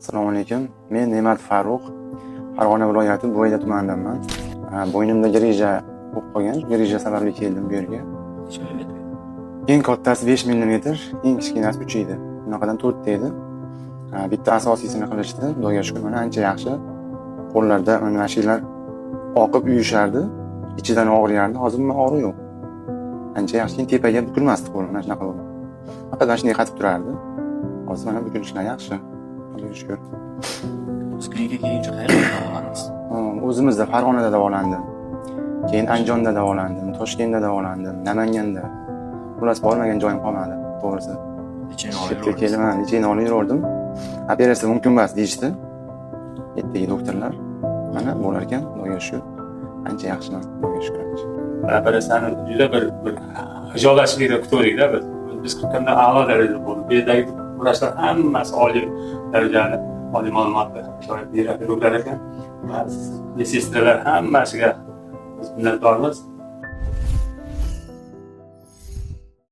Assalomu alaykum. Men Ne'mat Farruh, Farg'ona viloyati Bo'yda tumanidanman. Bo'ynimdagi reja o'q qolgan. Reja sababli keldim bu yerga. Eng kattasi 5 mm, eng kichkinasi 3 edi. Bunaqadan 4 ta edi. Bitta asosiysini qilishdi. Xudoga shukr, mana ancha yaxshi. Qo'llarda mana shular oqib uyushardi, ichidan og'riyardi. Hozir men og'riq yo'q. Ancha yaxshi. Keyin tepaga bukilmasdi qo'lim, mana shunaqa bo'ldi. Faqat mana shunday qatib turardi. Hozir mana bukilishlar yaxshi. Xudoga shukr. Kliniga kelguncha qayerda davolandingiz? O'zimizda Farg'onada davolandim. Keyin Andijonda davolandim, Toshkentda davolandim, Namanganda. Xullas bormagan joyim qolmadi, to'g'risi. Necha yil Necha yil olib yurdim. Operatsiya mumkin emas deyishdi. Yerdagi doktorlar. Mana bo'lar ekan, Xudoga shukr. Ancha yaxshiman, Xudoga shukr. Operatsiyani juda bir xijolatchilikda kutuvdik-da biz. Biz kutgandan a'lo darajada bo'ldi. Bu yerdagi vrachlar hammasi oliy darajali, oliy ma'lumotli beradilar ekan. Sestralar hammasiga biz minnatdormiz.